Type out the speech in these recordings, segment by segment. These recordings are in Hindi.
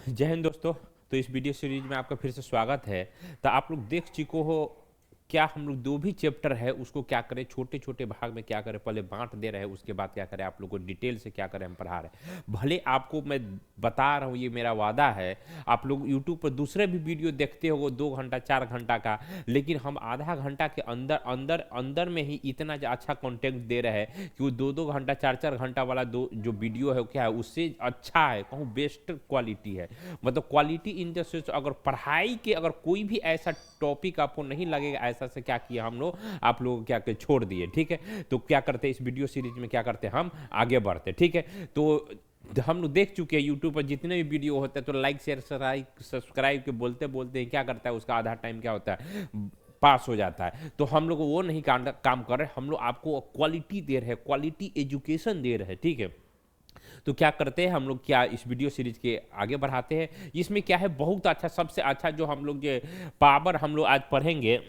जय हिंद दोस्तों। तो इस वीडियो सीरीज में आपका फिर से स्वागत है। तो आप लोग देख चुके हो क्या हम लोग जो भी चैप्टर है उसको क्या करें, छोटे छोटे भाग में क्या करें, पहले बांट दे रहे हैं, उसके बाद क्या करें, आप लोग को डिटेल से क्या करें हम पढ़ा रहे हैं। भले आपको मैं बता रहा हूँ, ये मेरा वादा है। आप लोग यूट्यूब पर दूसरे भी वीडियो देखते हो 2 घंटा 4 घंटा का, लेकिन हम आधा घंटा के अंदर अंदर अंदर में ही इतना अच्छा कंटेंट दे रहे हैं कि वो 2 घंटा 4 घंटा वाला दो जो वीडियो है वो क्या है, उससे अच्छा है, कहूँ बेस्ट क्वालिटी है। मतलब क्वालिटी इन द सेंस, अगर पढ़ाई के अगर कोई भी ऐसा टॉपिक आपको नहीं लगेगा, ऐसा से क्या किया हम लोग, आप लोग क्या कर छोड़ दिए। ठीक है, तो क्या करते इस वीडियो सीरीज में, क्या करते हम आगे बढ़ते। ठीक है, तो हम लोग देख चुके हैं यूट्यूब पर जितने भी वीडियो होते हैं, तो लाइक शेयर सब्सक्राइब के बोलते बोलते क्या करता है, उसका आधा टाइम क्या होता है, पास हो जाता है। तो हम लोग वो नहीं काम कर रहे, हम लोग आपको क्वालिटी दे रहे हैं, क्वालिटी एजुकेशन दे रहे हैं। ठीक है, तो क्या करते हैं हम लोग, क्या इस वीडियो सीरीज के आगे बढ़ाते हैं। इसमें क्या है, बहुत अच्छा, सबसे अच्छा जो हम लोग जो पावर हम लोग आज पढ़ेंगे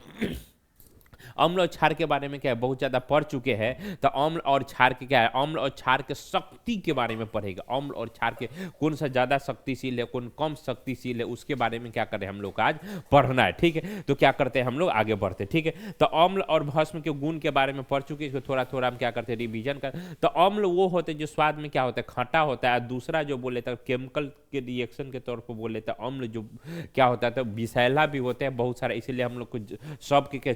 अम्ल और क्षार के बारे में क्या है, बहुत ज़्यादा पढ़ चुके हैं। तो अम्ल और क्षार के क्या है, अम्ल और क्षार के शक्ति के बारे में पढ़ेगा। अम्ल और क्षार के कौन सा ज़्यादा शक्तिशील है, कौन कम शक्तिशील है, उसके बारे में क्या करें हम लोग आज पढ़ना है। ठीक है, तो क्या करते हैं हम लोग आगे बढ़ते। ठीक है, तो अम्ल और भस्म के गुण के बारे में पढ़ चुके, इसको थोड़ा थोड़ा हम क्या करते हैं, रिविजन कर। तो अम्ल वो होते हैं जो स्वाद में क्या होता है, खट्टा होता है। दूसरा जो बोले तो केमिकल के रिएक्शन के तौर पर बोले तो अम्ल जो क्या होता है, तो विषैला भी होते हैं बहुत सारा, इसीलिए हम लोग को सब के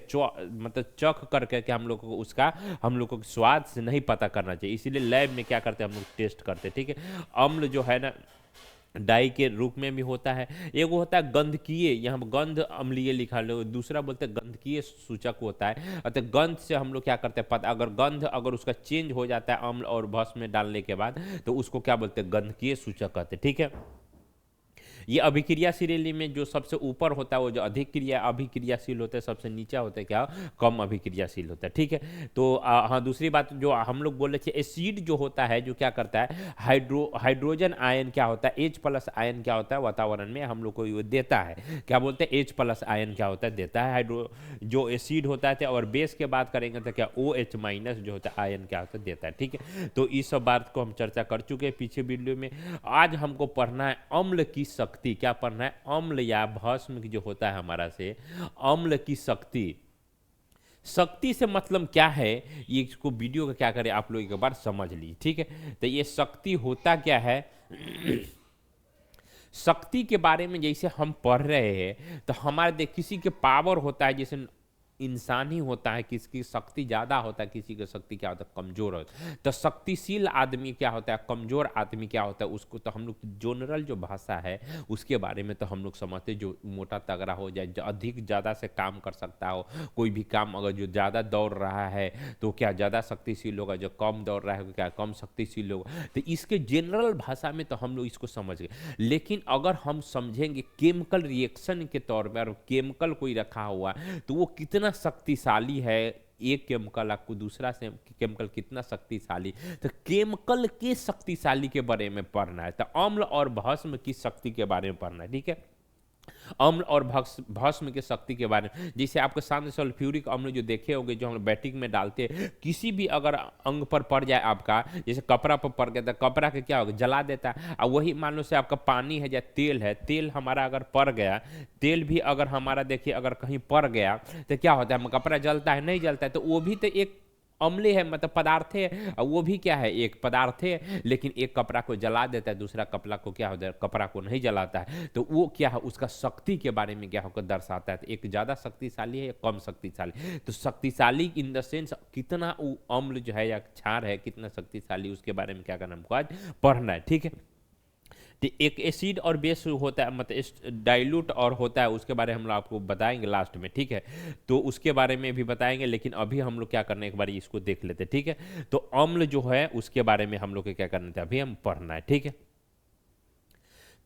मतलब चख करके के हम लोग को उसका हम लोग को स्वाद से नहीं पता करना चाहिए, इसीलिए लैब में क्या करते हैं हम लोग टेस्ट करते हैं। ठीक है, अम्ल जो है ना डाई के रूप में भी होता है। एक वो होता है गंधकीय, यहाँ गंध अम्लीय लिखा लो, दूसरा बोलते हैं गंधकीय सूचक होता है। अतः गंध से हम लोग क्या करते हैं पता, अगर गंध अगर उसका चेंज हो जाता है अम्ल और भस्म में डालने के बाद, तो उसको क्या बोलते हैं, गंधकीय सूचक कहते हैं। ठीक है, ये अभिक्रियाशील में जो सबसे ऊपर होता है वो जो अधिक अभिक्रियाशील होता है, सबसे नीचे होता है क्या, कम अभिक्रियाशील होता है। ठीक है, तो हाँ, दूसरी बात जो हम लोग बोल रहे थे, एसिड जो होता है जो क्या करता है, हाइड्रोजन आयन क्या होता है, H+ आयन क्या होता है, वातावरण में हम लोग को ये देता है। क्या बोलते हैं, H+ आयन क्या होता है, देता है हाइड्रो जो एसिड होता है। और बेस के बात करेंगे तो क्या OH- जो होता है आयन क्या होता है, देता है। ठीक है, तो इस सब बात को हम चर्चा कर चुके हैं पीछे वीडियो में। आज हमको पढ़ना है अम्ल की शक्ति। क्या पढ़ना है, अम्ल या भस्म जो होता है हमारा से, अम्ल की शक्ति। शक्ति से मतलब क्या है, ये इसको वीडियो का क्या करें आप लोग एक बार समझ लीजिए। ठीक है, तो ये शक्ति होता क्या है शक्ति के बारे में जैसे हम पढ़ रहे हैं, तो हमारे देख किसी के पावर होता है, जैसे इंसान ही होता है, किसकी शक्ति ज्यादा होता है, किसी की शक्ति क्या होता है, कमजोर होता है। तो शक्तिशील आदमी क्या होता है, कमजोर आदमी क्या होता है, उसको तो हम लोग जनरल जो भाषा है उसके बारे में तो हम लोग समझते, जो मोटा तगड़ा हो जाए, जो अधिक ज्यादा से काम कर सकता हो, कोई भी काम अगर जो ज्यादा दौड़ रहा है तो क्या ज्यादा शक्तिशील होगा, जो कम दौड़ रहा है क्या कम शक्तिशील होगा। तो इसके जनरल भाषा में तो हम लोग इसको समझ गए, लेकिन अगर हम समझेंगे केमिकल रिएक्शन के तौर पर, और केमिकल कोई रखा हुआ तो वो कितना शक्तिशाली है, एक केमिकल आपको दूसरा से केमिकल कितना शक्तिशाली, तो केमिकल के शक्तिशाली के बारे में पढ़ना है। तो अम्ल और भस्म की शक्ति के बारे में पढ़ना है। ठीक है, अम्ल और भस्म के शक्ति के बारे में, जैसे आपके सामने सल्फ्यूरिक अम्ल जो देखे होंगे, जो हम बैटिक में डालते हैं, किसी भी अगर अंग पर पड़ जाए आपका, जैसे कपड़ा पर पड़ गया तो कपड़ा के क्या होगा, जला देता है। और वही मान लो से आपका पानी है या तेल है, तेल हमारा अगर पड़ गया, तेल भी अगर हमारा देखिए अगर कहीं पड़ गया तो क्या होता है, कपड़ा जलता है, नहीं जलता है, तो वो भी तो एक अम्ल है, मतलब पदार्थ है। और वो भी क्या है, एक पदार्थ है, लेकिन एक कपड़ा को जला देता है, दूसरा कपड़ा को क्या होता है, कपड़ा को नहीं जलाता है। तो वो क्या है, उसका शक्ति के बारे में क्या होकर दर्शाता है, तो एक ज्यादा शक्तिशाली है या कम शक्तिशाली। तो शक्तिशाली इन द सेंस कितना वो अम्ल जो है या क्षार है कितना शक्तिशाली, उसके बारे में क्या करना हमको आज पढ़ना है। ठीक है, तो एक एसिड और बेस होता है, मतलब डाइल्यूट और होता है, उसके बारे में हम लोग आपको बताएंगे लास्ट में। ठीक है, तो उसके बारे में भी बताएंगे, लेकिन अभी हम लोग क्या करने, एक बार इसको देख लेते हैं। ठीक है, तो अम्ल जो है उसके बारे में हम लोग को क्या करना था, अभी हम पढ़ना है। ठीक है,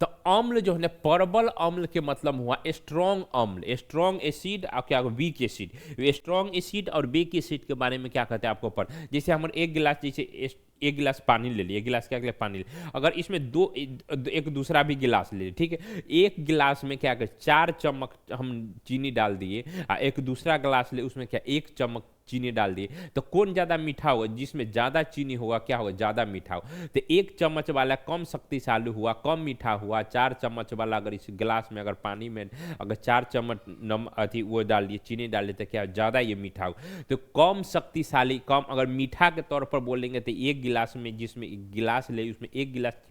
तो अम्ल जो है ना, प्रबल अम्ल के मतलब हुआ स्ट्रॉन्ग अम्ल, स्ट्रॉन्ग एसिड और क्या वीक एसिड। स्ट्रॉन्ग एसिड और वीक एसिड के बारे में क्या कहते हैं आपको पढ़, जैसे हमारे एक गिलास, जैसे एक गिलास पानी ले लिए, एक गिलास क्या पानी ले, अगर इसमें एक दूसरा भी गिलास ले लिए। ठीक है, एक गिलास में क्या कर 4 चम्मच हम चीनी डाल दिए, और एक दूसरा गिलास ले उसमें क्या 1 चम्मच चीनी डाल दिए, तो कौन ज़्यादा मीठा होगा? जिसमें ज़्यादा चीनी होगा क्या होगा? ज़्यादा मीठा होगा। तो 1 चम्मच वाला कम शक्तिशाली हुआ, कम मीठा हुआ। 4 चम्मच वाला अगर इस गिलास में अगर पानी में अगर 4 चम्मच वो डाल दिए, चीनी डाल दिए, तो क्या ज़्यादा ये मीठा होगा। तो कम शक्तिशाली, कम अगर मीठा के तौर पर बोलेंगे तो 1 गिलास में, जिसमें गिलास ले उसमें 1 गिलास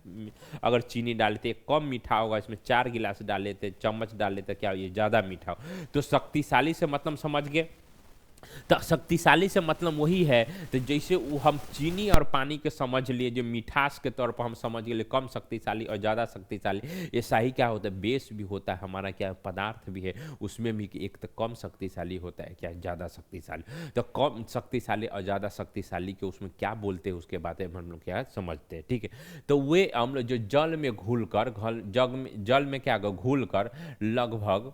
अगर चीनी डालते कम मीठा होगा, इसमें 4 गिलास डाले थे, चम्मच डाले तो क्या ये ज़्यादा मीठा हो। तो शक्तिशाली से मतलब समझ गए। तो शक्तिशाली से मतलब वही है, तो जैसे वो हम चीनी और पानी के समझ लिए, जो मिठास के तौर पर हम समझ लिए कम शक्तिशाली और ज़्यादा शक्तिशाली, ऐसा ही क्या होता है बेस भी होता है हमारा, क्या पदार्थ भी है उसमें भी एक तो कम शक्तिशाली होता है, क्या ज़्यादा शक्तिशाली। तो कम शक्तिशाली और ज़्यादा शक्तिशाली के उसमें क्या बोलते हैं उसके बारे में हम लोग क्या समझते हैं, ठीक है। तो वे हम लोग जो जल में घुल कर, जल में क्या घुल कर लगभग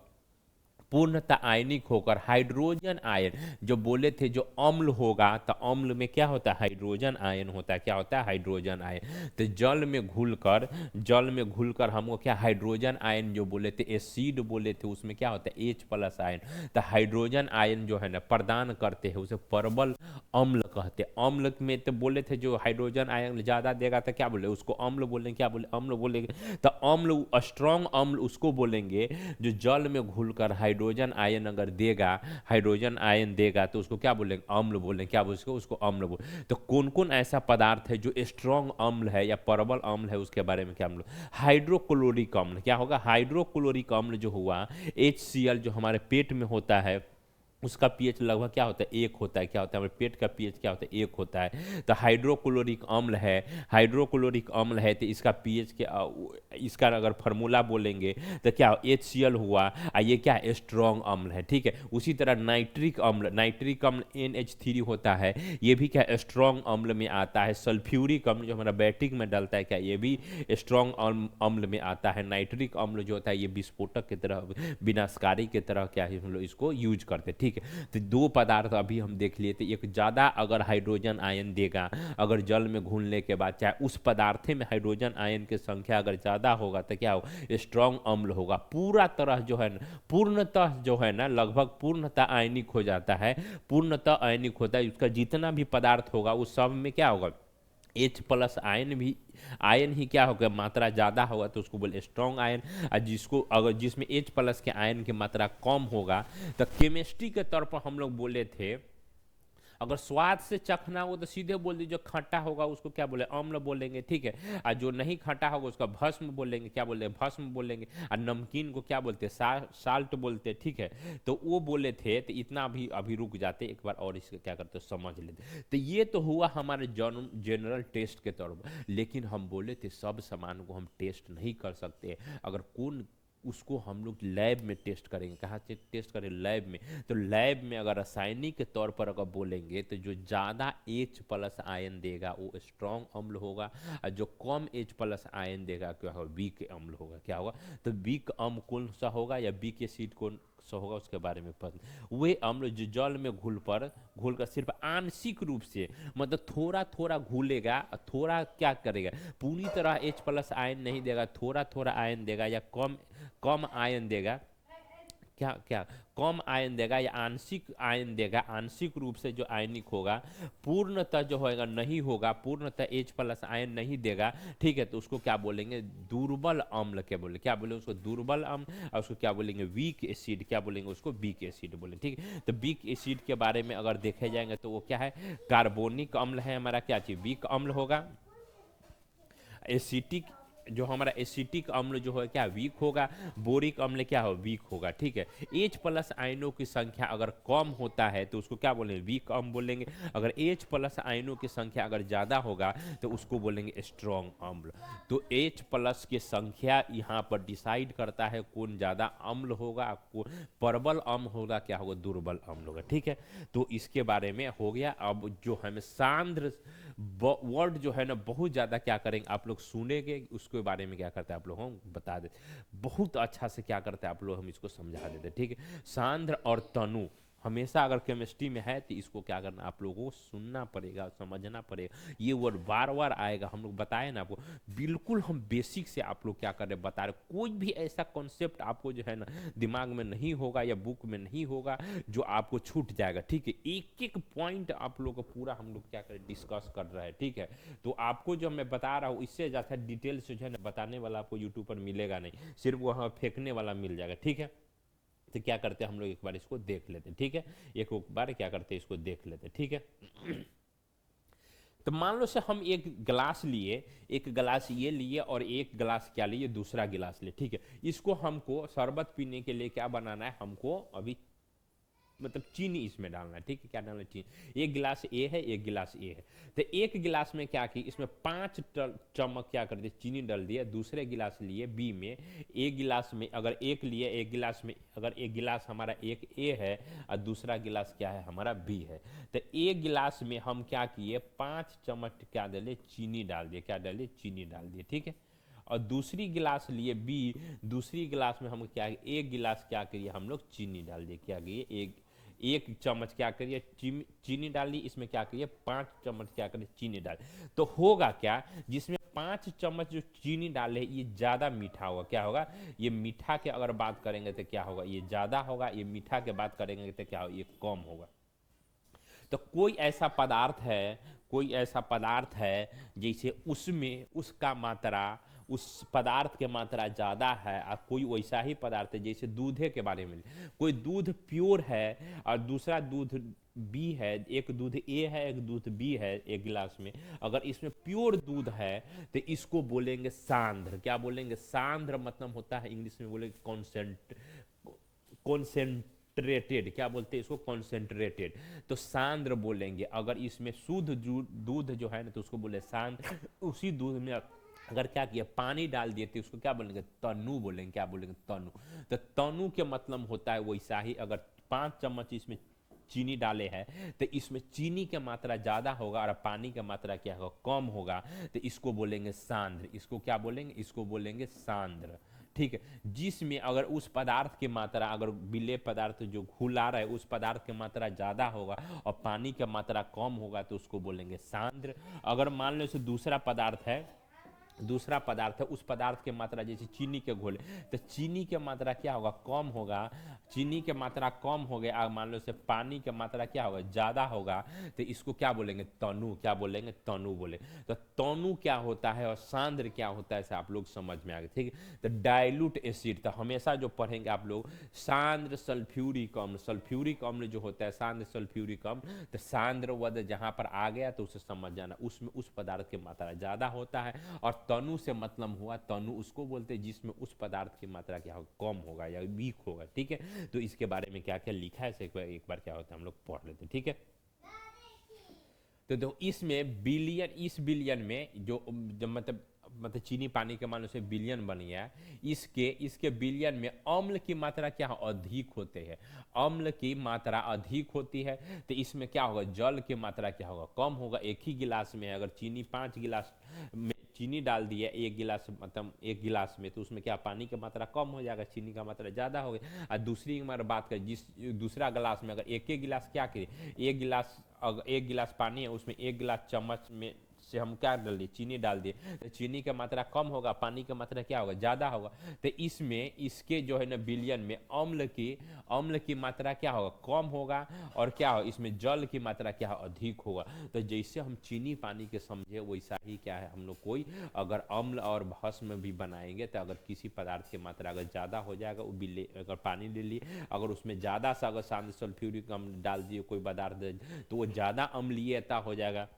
पूर्णतः आयनिक होकर हाइड्रोजन आयन, जो बोले थे जो अम्ल होगा, तो अम्ल में क्या होता है? हाइड्रोजन आयन होता है। क्या होता है? Hydrogen ion. तो जल में घुलकर हमको क्या हाइड्रोजन आयन जो बोले थे, एसिड बोले थे, उसमें क्या होता है H+ आयन। तो हाइड्रोजन आयन जो है ना प्रदान करते हैं, उसे परबल अम्ल कहते हैं। अम्ल में तो बोले थे जो हाइड्रोजन आयन ज़्यादा देगा तो क्या बोले उसको अम्ल बोलेंगे, क्या बोले अम्ल बोलेंगे। तो अम्ल स्ट्रॉन्ग अम्ल उसको बोलेंगे जो जल में घुलकर हाइड्रोजन आयन अगर देगा, हाइड्रोजन आयन देगा तो उसको क्या बोलेंगे? अम्ल बोलेंगे। क्या बोले उसको अम्ल बोले। तो कौन कौन ऐसा पदार्थ है जो स्ट्रॉन्ग अम्ल है या परबल अम्ल है, उसके बारे में क्या हम लोग, हाइड्रोक्लोरिक अम्ल। क्या होगा? हाइड्रोक्लोरिक अम्ल जो हुआ HCl जो हमारे पेट में होता है, उसका पीएच लगभग क्या होता है? 1 होता है। क्या होता है? हमारे पेट का पीएच क्या होता है? 1 होता है। तो हाइड्रोक्लोरिक अम्ल है, हाइड्रोक्लोरिक अम्ल है तो इसका पीएच के इसका अगर फार्मूला बोलेंगे तो क्या HCl हुआ, ये क्या है? स्ट्रॉन्ग अम्ल है, ठीक है। उसी तरह नाइट्रिक अम्ल, NH3 होता है, ये भी क्या स्ट्रॉन्ग अम्ल में आता है। सल्फ्यूरिक अम्ल जो हमारा बैटरी में डलता है, क्या ये भी स्ट्रॉन्ग अम्ल में आता है। नाइट्रिक अम्ल जो होता है ये विस्फोटक की तरह, विनाशकारी की तरह क्या है हम लोग इसको यूज करते हैं, ठीक है। तो 2 पदार्थ अभी हम देख लिए थे। एक ज़्यादा अगर हाइड्रोजन आयन देगा अगर जल में घुलने के बाद, चाहे उस पदार्थ में हाइड्रोजन आयन की संख्या अगर ज़्यादा होगा तो क्या होगा? स्ट्रॉन्ग अम्ल होगा। पूरा तरह जो है ना, पूर्णतः जो है ना, लगभग पूर्णतः आयनिक हो जाता है। पूर्णतः आयनिक होता है, उसका जितना भी पदार्थ होगा उस सब में क्या होगा? H+ आयन भी, आयन ही क्या होगा? मात्रा ज़्यादा होगा तो उसको बोले स्ट्रॉन्ग आयन। और जिसको अगर जिसमें H+ के आयन की मात्रा कम होगा, तो केमिस्ट्री के तौर पर हम लोग बोले थे अगर स्वाद से चखना हो तो सीधे बोल दीजिए, जो खट्टा होगा उसको क्या बोले? अम्ल बोलेंगे, ठीक है। और जो नहीं खट्टा होगा उसका भस्म बोलेंगे। क्या बोले? भस्म बोलेंगे। और नमकीन को क्या बोलते हैं? साल्ट बोलते हैं, ठीक है। तो वो बोले थे, तो इतना अभी रुक जाते, एक बार और इसके क्या करते समझ लेते। तो ये तो हुआ हमारे जनरल टेस्ट के तौर पर, लेकिन हम बोले थे सब सामान को हम टेस्ट नहीं कर सकते। अगर कौन उसको हम लोग लैब में टेस्ट करेंगे। कहाँ से टेस्ट करें? लैब में। तो लैब में अगर रासायनिक के तौर पर अगर बोलेंगे तो जो ज़्यादा H+ आयन देगा वो स्ट्रॉन्ग अम्ल होगा, और जो कम H+ आयन देगा क्या होगा? वीक अम्ल होगा। क्या होगा? तो वीक अम्ल कौन सा होगा या वीक एसिड कौन सा होगा उसके बारे में पता। वे अम्ल जो जल में घुलकर सिर्फ आंशिक रूप से, मतलब थोड़ा थोड़ा घुलेगा, थोड़ा क्या करेगा? पूरी तरह H+ आयन नहीं देगा, थोड़ा थोड़ा आयन देगा, या कम कम आयन देगा। क्या क्या कम आयन देगा या आंशिक आयन देगा। आंशिक रूप से जो आयनिक होगा, पूर्णतः जो होगा नहीं होगा, पूर्णतः H+ आयन नहीं देगा, ठीक है। तो उसको क्या बोलेंगे? दुर्बल अम्ल के बोले। क्या बोले उसको? दुर्बल अम्ल। और उसको क्या बोलेंगे? Weak acid. क्या बोलेंगे उसको? वीक एसिड बोले, ठीक है। तो वीक एसिड के बारे में अगर देखे जाएंगे तो वो क्या है? कार्बोनिक अम्ल है हमारा, क्या चीज वीक अम्ल होगा। एसिटिक जो हमारा एसिटिक अम्ल जो है क्या वीक होगा। बोरिक अम्ल क्या हो? वीक होगा, ठीक है। H+ आयनों की संख्या अगर कम होता है तो उसको क्या बोलेंगे? वीक अम्ल बोलेंगे। अगर H+ आयनों की संख्या अगर ज़्यादा होगा तो उसको बोलेंगे स्ट्रॉन्ग अम्ल। तो H+ की संख्या यहाँ पर डिसाइड करता है कौन ज़्यादा अम्ल होगा, कौन प्रबल अम्ल होगा, क्या होगा? दुर्बल अम्ल होगा, ठीक है। तो इसके बारे में हो गया। अब जो हमें सांद्र वर्ड जो है ना बहुत ज़्यादा क्या करेंगे आप लोग सुनेंगे, उसके बारे में क्या करते हैं आप लोग हम बता देते, बहुत अच्छा से क्या करते हैं आप लोग हम इसको समझा देते, ठीक है। सांद्र और तनु, हमेशा अगर केमिस्ट्री में है तो इसको क्या करना, आप लोगों को सुनना पड़ेगा, समझना पड़ेगा। ये वर्ड बार बार आएगा, हम लोग बताए ना आपको, बिल्कुल हम बेसिक से आप लोग क्या कर रहे बता रहे। कोई भी ऐसा कॉन्सेप्ट आपको जो है ना दिमाग में नहीं होगा या बुक में नहीं होगा जो आपको छूट जाएगा, ठीक है। एक एक पॉइंट आप लोग को पूरा हम लोग क्या करें डिस्कस कर रहे हैं, ठीक है। तो आपको जो मैं बता रहा हूँ इससे ज़्यादा डिटेल से जो है ना बताने वाला आपको यूट्यूब पर मिलेगा नहीं, सिर्फ वहाँ फेंकने वाला मिल जाएगा, ठीक है। तो क्या करते हैं हम लोग एक बार इसको देख लेते हैं, ठीक है। एक बार क्या करते हैं इसको देख लेते हैं, ठीक है। तो मान लो से हम एक गिलास लिए, एक गिलास ये लिए और एक गिलास क्या लिए, दूसरा गिलास लिए, ठीक है। इसको हमको शरबत पीने के लिए क्या बनाना है, हमको अभी मतलब चीनी इसमें डालना है, ठीक है। क्या डालना है, चीनी। एक गिलास ए है, एक गिलास ए है। तो एक गिलास में क्या की, इसमें 5 चम्मच क्या कर दिए चीनी डाल दिया। दूसरे गिलास लिए बी में, एक गिलास में अगर एक लिए, एक गिलास में अगर एक गिलास हमारा एक ए है और दूसरा गिलास क्या है हमारा बी है। तो एक गिलास में हम क्या किए, 5 चम्मच क्या डाले चीनी डाल दिए, क्या डालिए चीनी डाल दिए, ठीक है। और दूसरी गिलास लिए बी, दूसरी गिलास में हम क्या, एक गिलास क्या करिए हम लोग चीनी डाल दिए, क्या किए एक 1 चम्मच क्या करिए चीनी डाल ली। इसमें क्या करिए 5 चम्मच क्या करिए चीनी डाल। तो होगा क्या, जिसमें 5 चम्मच जो चीनी डाले ये ज़्यादा मीठा होगा, क्या होगा, ये मीठा के अगर बात करेंगे तो क्या होगा, ये ज़्यादा होगा। ये मीठा के बात करेंगे तो क्या होगा, ये कम होगा। तो कोई ऐसा पदार्थ है, कोई ऐसा पदार्थ है जैसे उसमें उसका मात्रा, उस पदार्थ के मात्रा ज़्यादा है, और कोई वैसा ही पदार्थ है जैसे दूधे के बारे में, कोई दूध प्योर है और दूसरा दूध बी है। एक दूध ए है, एक दूध बी है एक गिलास में। अगर इसमें प्योर दूध है तो इसको बोलेंगे सांद्र। क्या बोलेंगे, सांद्र मतलब होता है इंग्लिश में बोलेंगे कॉन्सेंट्रेटेड। क्या बोलते हैं इसको, कॉन्सेंट्रेटेड। तो सांद्र बोलेंगे। अगर इसमें शुद्ध दूध जो है ना तो उसको बोले सांद्र। उसी दूध में अगर क्या किया पानी डाल दिए तो उसको क्या बोलेंगे, तनु बोलेंगे। क्या बोलेंगे, तनु। तो तनु के मतलब होता है वैसा ही। अगर 5 चम्मच इसमें चीनी डाले हैं तो इसमें चीनी की मात्रा ज़्यादा होगा और पानी की मात्रा क्या होगा, कम होगा। तो इसको बोलेंगे सांद्र। इसको क्या बोलेंगे, इसको बोलेंगे सांद्र, ठीक है। जिसमें अगर उस पदार्थ की मात्रा, अगर विलेय पदार्थ जो घुला रहा है उस पदार्थ की मात्रा ज़्यादा होगा और पानी की मात्रा कम होगा तो उसको बोलेंगे सांद्र। अगर मान लो दूसरा पदार्थ है, दूसरा पदार्थ है, उस पदार्थ की मात्रा जैसे चीनी के घोले, तो चीनी की मात्रा क्या होगा, कम होगा। चीनी की मात्रा कम हो गया, मान लो से पानी की मात्रा क्या होगा, ज़्यादा होगा। तो इसको क्या बोलेंगे, तनु। क्या बोलेंगे, तनु बोले। तो तनु क्या होता है और सांद्र क्या होता है, ऐसे आप लोग समझ में आ गए, ठीक है। तो डाइल्यूट एसिड, तो हमेशा जो पढ़ेंगे आप लोग सांद्र सल्फ्यूरिक अम्ल, सल्फ्यूरिक अम्ल जो होता है सांद्र सल्फ्यूरिक अम्ल, तो सांद्र वद जहाँ पर आ गया तो उसे समझ जाना, उसमें उस पदार्थ की मात्रा ज़्यादा होता है। और तनु से मतलब हुआ, तनु उसको बोलते हैं जिसमें उस पदार्थ की मात्रा क्या होगा, कम होगा या वीक होगा, ठीक है। तो इसके बारे में क्या क्या लिखा है एक बार क्या होता है हम लोग पढ़ लेते हैं, ठीक है। तो देखो इसमें बिलियन, इस बिलियन में जो मतलब चीनी पानी के मान लो से बिलियन बन गया, इसके इसके बिलियन में अम्ल की मात्रा क्या है, अधिक होते हैं। अम्ल की मात्रा अधिक होती है। तो इसमें क्या होगा, जल की मात्रा क्या होगा, कम होगा। एक ही गिलास में अगर चीनी 5 गिलास में चीनी डाल दिया, एक गिलास मतलब एक गिलास में, तो उसमें क्या पानी की मात्रा कम हो जाएगा, चीनी का मात्रा ज़्यादा हो गया। और दूसरी हमारे बात करें, जिस दूसरा गिलास में अगर एक गिलास क्या करें, एक गिलास अगर एक गिलास पानी है उसमें एक गिलास चम्मच में से हम क्या डाल दिए, चीनी डाल दिए, तो चीनी की मात्रा कम होगा, पानी की मात्रा क्या होगा, ज़्यादा होगा। तो इसमें इसके जो है ना बिलियन में अम्ल की मात्रा क्या होगा, कम होगा। और क्या हो, इसमें जल की मात्रा क्या है, अधिक होगा। तो जैसे हम चीनी पानी के समझे वैसा ही क्या है, हम लोग कोई अगर अम्ल और भस्म भी बनाएंगे तो अगर किसी पदार्थ की मात्रा अगर ज़्यादा हो जाएगा, वो भी अगर पानी ले लिए, अगर उसमें ज़्यादा सा अगर सांद्र सल्फ्यूरिक अम्ल डाल दिए कोई पदार्थ, तो वो ज़्यादा अम्लीयता हो जाएगा।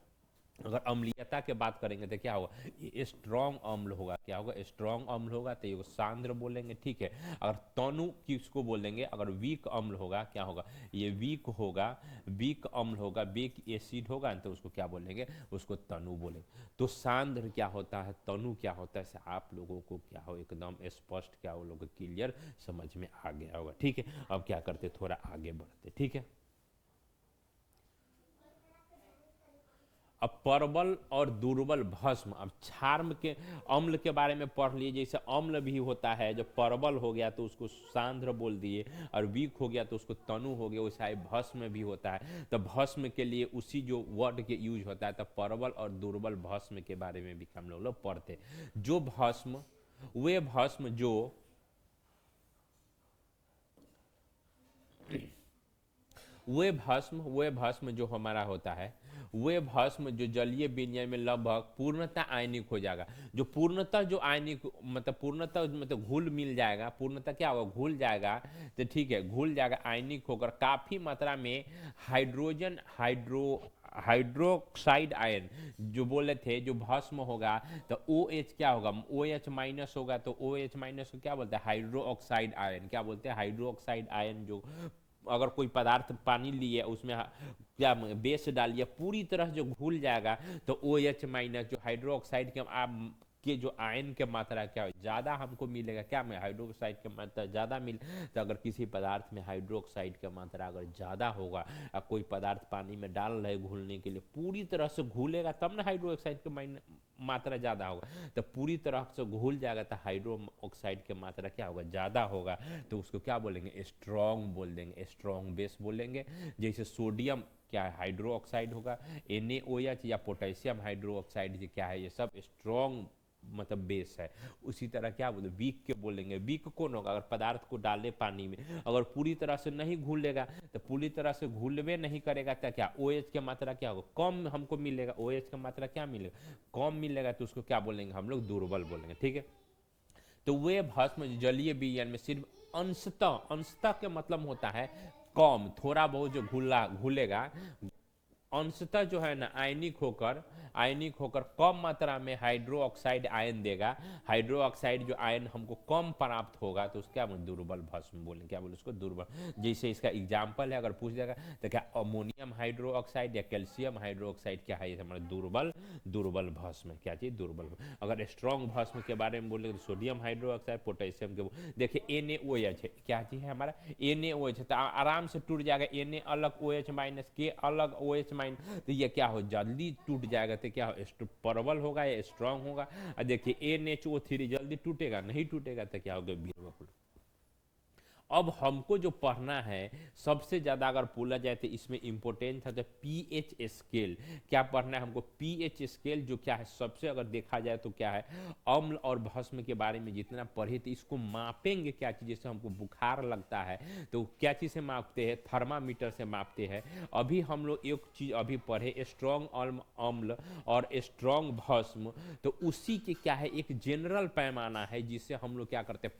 अगर अम्लीयता की बात करेंगे तो क्या होगा, ये स्ट्रॉन्ग अम्ल होगा। क्या होगा, स्ट्रॉन्ग अम्ल होगा, तो ये सांद्र बोलेंगे, ठीक है। अगर तनु किसको बोलेंगे, अगर वीक अम्ल होगा, क्या होगा, ये वीक होगा, वीक अम्ल होगा, वीक एसिड होगा, तो उसको क्या बोलेंगे, उसको तनु बोलेंगे। तो सांद्र क्या होता है, तनु क्या होता है, आप लोगों को क्या हो एकदम स्पष्ट, क्या वो लोग क्लियर समझ में आ गया होगा, ठीक है। अब क्या करते, थोड़ा आगे बढ़ते, ठीक है। अब परबल और दुर्बल भस्म, अब क्षार के अम्ल के बारे में पढ़ लिए। जैसे अम्ल भी होता है, जब परबल हो गया तो उसको सांद्र बोल दिए, और वीक हो गया तो उसको तनु हो गया। वैसा ही भस्म भी होता है, तो भस्म के लिए उसी जो वर्ड के यूज होता है, तो परबल और दुर्बल भस्म के बारे में भी हम लोग पढ़ते। जो भस्म, वे भस्म जो वे भस्म जो हमारा होता है, वे भस्म जो जलीय विनिमय में लगभग पूर्णतः आयनिक हो जाएगा। जो पूर्णतः जो आयनिक मतलब पूर्णतः मतलब घुल मिल जाएगा, पूर्णतः क्या होगा, घुल जाएगा। तो ठीक है, घुल जाएगा आयनिक होकर काफी मात्रा में हाइड्रोजन हाइड्रोक्साइड आयन जो बोले थे, जो भस्म होगा तो OH क्या होगा, OH माइनस होगा। तो OH माइनस को क्या बोलते हैं, हाइड्रो ऑक्साइड आयन। क्या बोलते हैं, हाइड्रो ऑक्साइड आयन। जो अगर कोई पदार्थ पानी लिए, उसमें क्या बेस डालिए, पूरी तरह जो घुल जाएगा, तो OH माइनस जो हाइड्रो ऑक्साइड के जो आयन के मात्रा क्या ज़्यादा हमको मिलेगा। क्या में हाइड्रोक्साइड की मात्रा ज़्यादा मिल, तो अगर किसी पदार्थ में हाइड्रोक्साइड की मात्रा अगर ज़्यादा होगा, कोई पदार्थ पानी में डाल रहे घुलने के लिए, पूरी तरह से घुलेगा तब ना हाइड्रोक्साइड की मात्रा ज़्यादा होगा। तो पूरी तरह से घुल जाएगा तो हाइड्रो ऑक्साइड की मात्रा क्या होगा, ज़्यादा होगा। तो उसको क्या बोलेंगे, स्ट्रॉन्ग बोल देंगे, स्ट्रॉन्ग बेस बोलेंगे। जैसे सोडियम क्या है, हाइड्रो ऑक्साइड होगा। NaOH या पोटेशियम हाइड्रो ऑक्साइड क्या है, ये सब स्ट्रॉन्ग मतलब बेस है। उसी तरह क्या बोले, वीक के बोलेंगे। वीक कौन होगा, अगर पदार्थ को डाले पानी में, अगर पूरी तरह से नहीं घुलेगा, तो पूरी तरह से घुलवे नहीं करेगा, तो क्या OH की मात्रा क्या होगा, कम हमको मिलेगा। OH की मात्रा क्या मिलेगा, कम मिलेगा। तो उसको क्या बोलेंगे हम लोग, दुर्बल बोलेंगे। ठीक है, तो वे भस्म जलीय विज्ञान में सिर्फ अंशतः, अंशतः के मतलब होता है कम, थोड़ा बहुत जो घुलेगा, अंशतः जो है ना आयनिक होकर कम मात्रा में हाइड्रो ऑक्साइड आयन देगा। हाइड्रो ऑक्साइड जो आयन हमको कम प्राप्त होगा, तो उसको क्या बोले, दुर्बल भस्म बोले। क्या बोले उसको, दुर्बल। जैसे इसका एग्जाम्पल है, अगर पूछ देगा तो क्या अमोनियम हाइड्रो ऑक्साइड या कैल्शियम हाइड्रो ऑक्साइड क्या है, ये हमारा दुर्बल भस्म है। क्या चीज, दुर्बल। अगर स्ट्रॉन्ग भस्म के बारे में बोले तो सोडियम हाइड्रो ऑक्साइड, पोटेशियम के देखिए NaOH है, क्या चीज है हमारा, NaOH है। तो आराम से टूट जाएगा, Na अलग, OH माइनस, के अलग, OH माइनस, तो ये क्या हो, जल्दी टूट जाएगा। तो क्या हो, परबल होगा या स्ट्रांग होगा। और देखिए NHO3 जल्दी टूटेगा नहीं, टूटेगा तो क्या होगा, अब हमको जो पढ़ना है सबसे ज़्यादा, अगर बोला जाए तो इसमें इंपॉर्टेंट है तो पीएच स्केल। क्या पढ़ना है हमको, पीएच स्केल। जो क्या है, सबसे अगर देखा जाए तो क्या है, अम्ल और भस्म के बारे में जितना पढ़े तो इसको मापेंगे क्या चीज़। जैसे हमको बुखार लगता है तो क्या चीज़ से मापते हैं, थर्मामीटर से मापते हैं। अभी हम लोग एक चीज़ अभी पढ़े, स्ट्रॉन्ग अम्ल और स्ट्रॉन्ग भस्म। तो उसी के क्या है, एक जनरल पैमाना है जिससे हम लोग क्या करते हैं,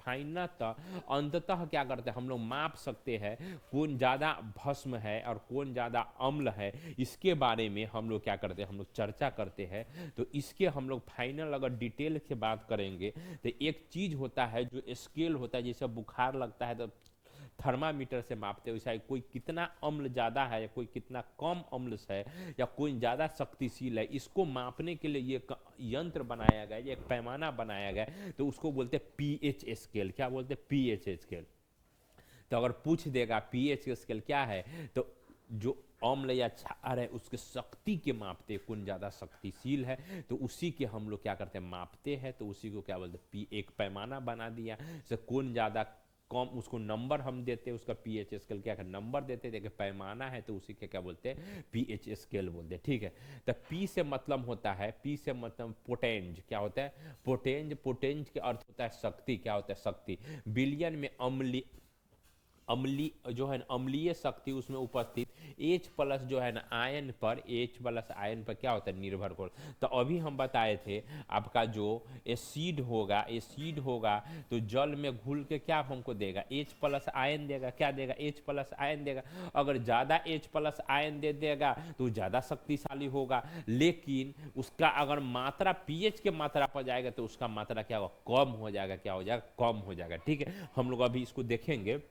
अंततः क्या करते हैं, हम लोग माप सकते हैं कौन ज़्यादा भस्म है और कौन ज़्यादा अम्ल है। इसके बारे में हम लोग क्या करते हैं, हम लोग चर्चा करते हैं। तो इसके हम लोग फाइनल अगर डिटेल से बात करेंगे तो एक चीज़ होता है जो स्केल होता है, जैसे बुखार लगता है तो थर्मामीटर से मापते हैं, वैसा कोई कितना अम्ल ज़्यादा है या कोई कितना कम अम्ल है या कोई ज़्यादा शक्तिशील है, इसको मापने के लिए ये यंत्र बनाया गया, एक पैमाना बनाया गया। तो उसको बोलते हैं पीएच स्केल। क्या बोलते हैं, पीएच स्केल। तो अगर पूछ देगा पीएच स्केल क्या है, तो जो अम्ल या क्षार है उसके शक्ति के मापते, कौन ज़्यादा शक्तिशील है, तो उसी के हम लोग क्या करते हैं, मापते हैं। तो उसी को क्या बोलते हैं, एक पैमाना बना दिया, से कौन ज़्यादा कम, उसको नंबर हम देते हैं, उसका पीएच स्केल क्या है, नंबर देते हैं। पैमाना है तो उसी के क्या बोलते हैं, पीएच स्केल बोलते हैं। ठीक है, तो पी से मतलब होता है, पी से मतलब पोटेंज। क्या होता है, पोटेंज। पोटेंज के अर्थ होता है शक्ति। क्या होता है, शक्ति। बिलियन में अम्ली जो है ना, अम्लीय शक्ति उसमें उपस्थित H प्लस जो है ना आयन पर, H प्लस आयन पर क्या होता है, निर्भर कर। तो अभी हम बताए थे आपका जो एसिड होगा तो जल में घुल के क्या हमको देगा, H प्लस आयन देगा। क्या देगा, H प्लस आयन देगा। अगर ज़्यादा H प्लस आयन दे देगा तो ज़्यादा शक्तिशाली होगा, लेकिन उसका अगर मात्रा pH के मात्रा पर जाएगा तो उसका मात्रा क्या होगा, कम हो जाएगा। क्या हो जाएगा, कम हो जाएगा। ठीक है, हम लोग अभी इसको देखेंगे।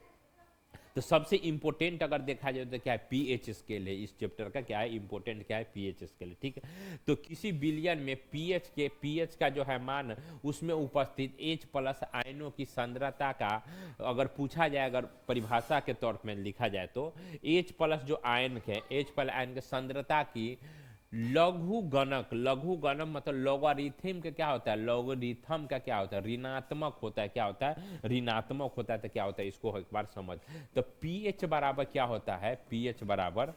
तो सबसे इंपॉर्टेंट अगर देखा जाए तो क्या है, पीएच स्केल है। इस चैप्टर का क्या है, इंपॉर्टेंट क्या है, पीएच स्केल। ठीक है, तो किसी बिलियन में पीएच का जो है मान, उसमें उपस्थित H प्लस आयनों की सांद्रता का अगर पूछा जाए, अगर परिभाषा के तौर में लिखा जाए तो H प्लस जो आयन है, H प्लस आयन की सांद्रता की लघु गणक, लघु गणक मतलब लॉगरिथम का क्या होता है, लॉगरिथम का क्या होता है, ऋणात्मक होता है, क्या होता है, ऋणात्मक होता है। तो क्या होता है इसको एक बार समझ। तो पीएच बराबर क्या होता है, पीएच बराबर,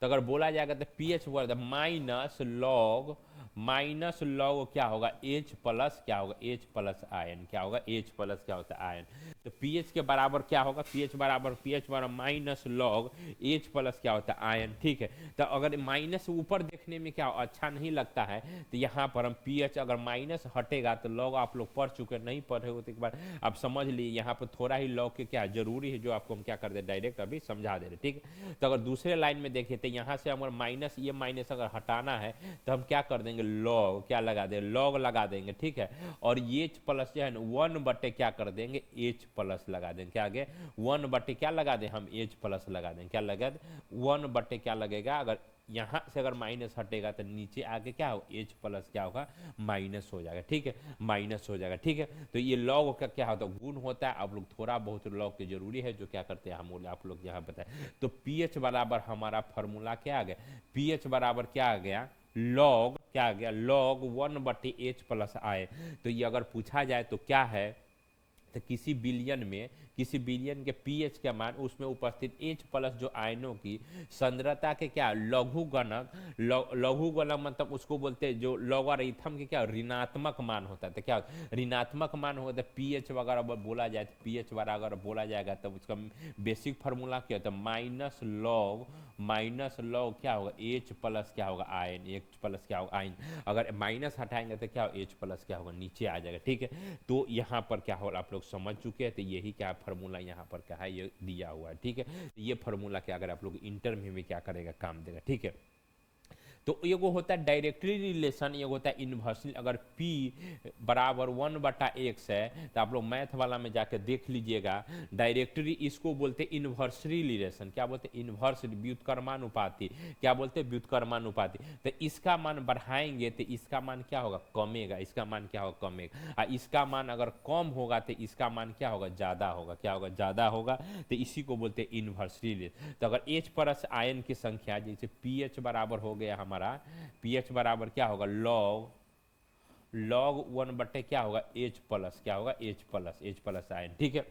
तो अगर बोला जाएगा तो पीएच वर्ग माइनस लॉग क्या होगा, एच प्लस क्या होगा, एच प्लस आयन, क्या होगा, एच प्लस क्या होता है आयन। तो पीएच के बराबर क्या होगा, पीएच बराबर माइनस लॉग एच प्लस क्या होता है आयन। ठीक है, तो अगर माइनस ऊपर देखने में क्या अच्छा नहीं लगता है, तो यहाँ पर हम पीएच अगर माइनस हटेगा तो लॉग आप लोग पढ़ चुके, नहीं पढ़े हो तो एक बार आप समझ लिए। यहाँ पर थोड़ा ही लॉग के क्या जरूरी है जो आपको हम क्या कर दे डायरेक्ट अभी समझा दे रहे। ठीक है, तो अगर दूसरे लाइन में देखिए तो यहाँ से अगर माइनस, ये माइनस अगर हटाना है तो हम क्या कर देंगे, लॉग क्या लगा देंगे, लॉग लगा देंगे। ठीक है, और एच प्लस जो है ना 1 बटे क्या कर देंगे, एच प्लस लगा देंगे। क्या आगे 1 बटे क्या लगा दें हम, एच प्लस लगा देंगे। क्या लगा दें 1 बटे क्या लगेगा, अगर यहाँ से अगर माइनस हटेगा तो नीचे आगे क्या होगा, एच प्लस क्या होगा, माइनस हो जाएगा। ठीक है, माइनस हो जाएगा। ठीक है, तो ये लॉग का क्या होता है, गुण होता है। आप लोग थोड़ा बहुत लॉग की जरूरी है जो क्या करते हैं हम आप लोग यहाँ बताए। तो पीएच बराबर हमारा फॉर्मूला क्या आ गया, पीएच बराबर क्या आ गया, लॉग क्या आ गया, लॉग 1/h प्लस आए। तो ये अगर पूछा जाए तो क्या है, तो किसी बिलियन के पीएच का मान उसमें उपस्थित एच प्लस जो आयनों की सांद्रता के क्या लघु गणक, लघु गणक मतलब उसको बोलते हैं जो लॉगरिथम के क्या ऋणात्मक मान होता है। तो क्या ऋणात्मक मान होगा तो पीएच वगैरह बोला जाए, तो पीएच वगैरह अगर बोला जाएगा तो उसका बेसिक फार्मूला क्या होता है, माइनस लॉग क्या होगा, एच प्लस क्या होगा आयन, एच प्लस क्या होगा आयन। अगर माइनस हटाएंगे तो क्या होगा, एच प्लस क्या होगा नीचे आ जाएगा। ठीक है, तो यहाँ पर क्या होगा आप लोग समझ चुके हैं। तो यही क्या फार्मूला यहाँ पर क्या है, ये दिया हुआ है। ठीक है, ये फार्मूला क्या अगर आप लोग इंटर में भी क्या करेगा, काम देगा। ठीक है, तो एगो होता है डायरेक्टली रिलेशन, एगो होता है इन्वर्सली। अगर P बराबर 1/x है तो आप लोग मैथ वाला में जाकर देख लीजिएगा, डायरेक्टली इसको बोलते हैं इन्वर्सली रिलेशन। क्या बोलते हैं, इन्वर्स व्युत्क्रमानुपाती। क्या बोलते हैं, व्युत्क्रमानुपाती। तो इसका मान बढ़ाएंगे तो इसका मान क्या होगा, कमेगा, इसका मान क्या होगा, कमेगा। और इसका मान अगर कम होगा तो इसका मान क्या होगा, ज्यादा होगा। क्या होगा, ज्यादा होगा। तो इसी को बोलते हैं इन्वर्सली रिलेशन। तो अगर H प्लस आयन की संख्या जैसे पीएच बराबर हो गया हमारा, पीएच बराबर क्या होगा, लॉग 1 बटे क्या होगा, एच प्लस क्या होगा, एच प्लस आयन। ठीक है,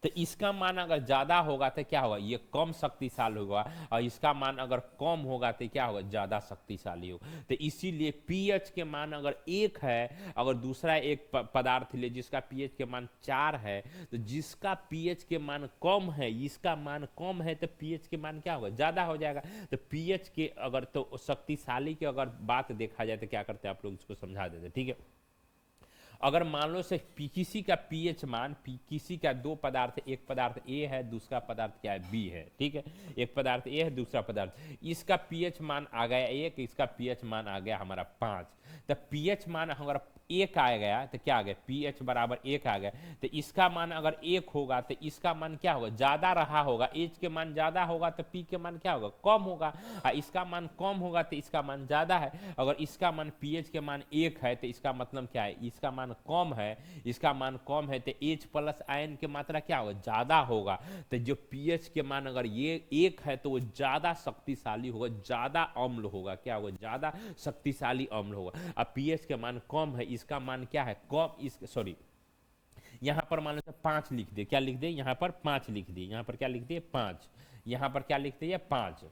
तो इसका मान अगर ज्यादा होगा तो क्या होगा, ये कम शक्तिशाली होगा, और इसका मान अगर कम होगा तो क्या होगा, ज्यादा शक्तिशाली होगा। तो इसीलिए पीएच के मान अगर 1 है, अगर दूसरा एक पदार्थ ले जिसका पीएच के मान 4 है, तो जिसका पीएच के मान कम है, इसका मान कम है, तो पीएच के मान क्या होगा, ज्यादा हो जाएगा। तो पीएच के अगर तो शक्तिशाली की अगर बात देखा जाए तो क्या करते हैं आप लोग इसको समझा देते। ठीक है, अगर मान लो से किसी का पीएच मान, किसी का दो पदार्थ, एक पदार्थ ए है दूसरा पदार्थ क्या है, बी है। ठीक है, एक पदार्थ ए है दूसरा पदार्थ, इसका पीएच मान आ गया 1, इसका पीएच मान आ गया हमारा 5। तो पीएच मान हमारा 1 आ गया तो क्या आ गया, पीएच बराबर 1 आ गया। तो इसका मान अगर 1 होगा तो इसका मान क्या होगा, ज्यादा रहा होगा। एच के मान ज्यादा होगा तो पी के मान क्या होगा, कम होगा। और इसका मान कम होगा तो इसका मान ज्यादा है। अगर इसका मान पीएच के मान 1 है तो इसका मतलब क्या है, इसका मान कम है, इसका मान कम है तो एच प्लस आयन की मात्रा क्या होगा, ज्यादा होगा। तो जो पीएच के मान अगर ये 1 है तो वो ज्यादा शक्तिशाली होगा, ज्यादा अम्ल होगा। क्या होगा, ज्यादा शक्तिशाली अम्ल होगा। अब पीएच के मान कम है, इसका मान क्या है, कम, इस सॉरी यहां पर मान लो 5 लिख दे, क्या लिख दे, यहां पर 5 लिख दिए, यहां पर क्या लिख दिए 5, यहां पर क्या लिखते हैं 5।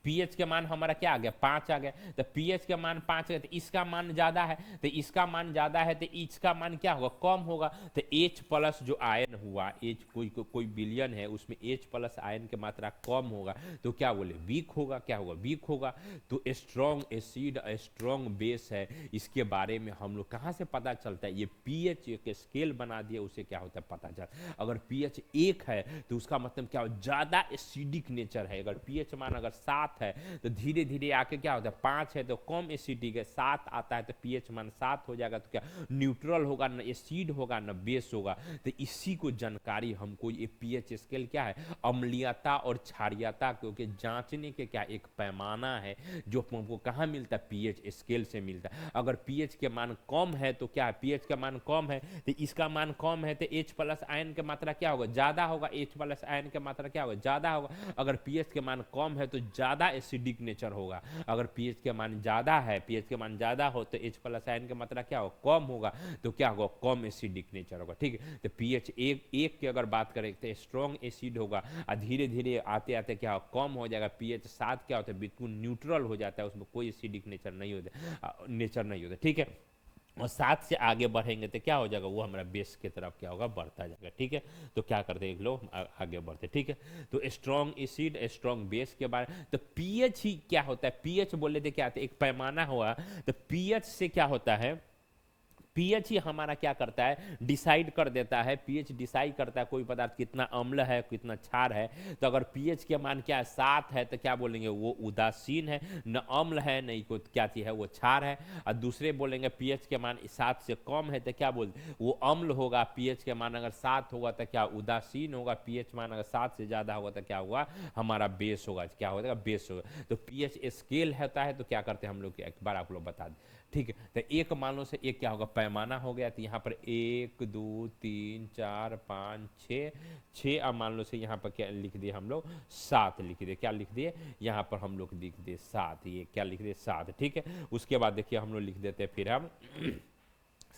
पीएच के मान हमारा क्या आ गया, 5 आ गया। तो पीएच के मान 5 है तो इसका मान ज्यादा है, तो इसका मान ज्यादा है तो इसका मान क्या होगा, कम होगा। तो H प्लस जो आयन हुआ, H कोई बिलियन है उसमें H प्लस आयन की मात्रा कम होगा तो क्या बोले, वीक होगा। क्या होगा, वीक होगा। तो स्ट्रॉन्ग एसिड स्ट्रॉन्ग बेस है, इसके बारे में हम लोग कहाँ से पता चलता है, ये पीएच एक स्केल बना दिया उसे क्या होता है पता चल। अगर पीएच 1 है तो उसका मतलब क्या हो, ज्यादा एसिडिक नेचर है। अगर पीएच मान अगर 7 है तो धीरे धीरे आके क्या होता है, 5 है तो कम एसिडिक है, 7 आता है तो पीएच मान 7 हो जाएगा, तो क्या न्यूट्रल होगा, न एसिड होगा न बेस होगा। तो इसी को जानकारी हमको ये पीएच स्केल क्या है, अम्लीयता और क्षारीयता क्योंकि जांचने के क्या एक पैमाना है जो हमको कहाँ मिलता है, पीएच स्केल से मिलता है। अगर पीएच के मान कम है तो क्या है, पीएच का मान कम है तो इसका मान कम है तो H प्लस आयन की मात्रा क्या होगा, ज्यादा होगा, H प्लस आयन की मात्रा क्या होगा, ज्यादा होगा। अगर पीएच के मान कम है तो ज्यादा एसिडिक नेचर होगा, अगर पीएच के मान ज्यादा है, पीएच के मान ज्यादा हो तो H प्लस आयन की मात्रा क्या होगा, कम होगा, तो क्या होगा, कम एसिडिक नेचर होगा। ठीक है, तो पीएच एक की अगर बात करें तो स्ट्रॉन्ग एसिड होगा और धीरे धीरे आते आते क्या हो, कम हो जाएगा। पीएच 7 क्या होता है, बिल्कुल न्यूट्रल हो जाता है, उसमें कोई एसिडिक नेचर नहीं होता। ठीक है, और 7 से आगे बढ़ेंगे तो क्या हो जाएगा, वो हमारा बेस की तरफ क्या होगा, बढ़ता जाएगा। ठीक है, तो क्या करते हैं, एक लोग आगे बढ़ते। ठीक है, तो स्ट्रॉन्ग एसिड स्ट्रॉन्ग बेस के बारे में, तो पीएच ही क्या होता है, पीएच बोले थे क्या होता है, एक पैमाना हुआ, तो पीएच से क्या होता है, पीएच ही हमारा क्या करता है, डिसाइड कर देता है, पीएच डिसाइड करता है कोई पदार्थ कितना अम्ल है कितना क्षार है। तो अगर पीएच के मान क्या है, 7 है तो क्या बोलेंगे, वो उदासीन है, न अम्ल है नहीं कोई क्या चीज है, वो क्षार है। और दूसरे बोलेंगे पीएच के मान 7 से कम है तो क्या बोलते, वो अम्ल होगा। पीएच के मान अगर 7 होगा तो क्या उदासीन होगा, पीएच मान अगर 7 से ज्यादा होगा तो क्या होगा, हमारा बेस होगा, क्या होगा, बेस होगा। तो पीएच स्केल होता है, तो क्या करते हैं हम लोग, एक बार आप लोग बता दें। ठीक है, तो एक मान लो से एक क्या होगा, पैमाना हो गया, तो यहाँ पर 1 2 3 4 5 6 अब मान लो से यहाँ पर क्या लिख दिए हम लोग, 7 लिख दिए, क्या लिख दिए, यहाँ पर हम लोग लिख दिए 7, ये क्या लिख दिए 7। ठीक है, उसके बाद देखिए हम लोग लिख देते हैं फिर हम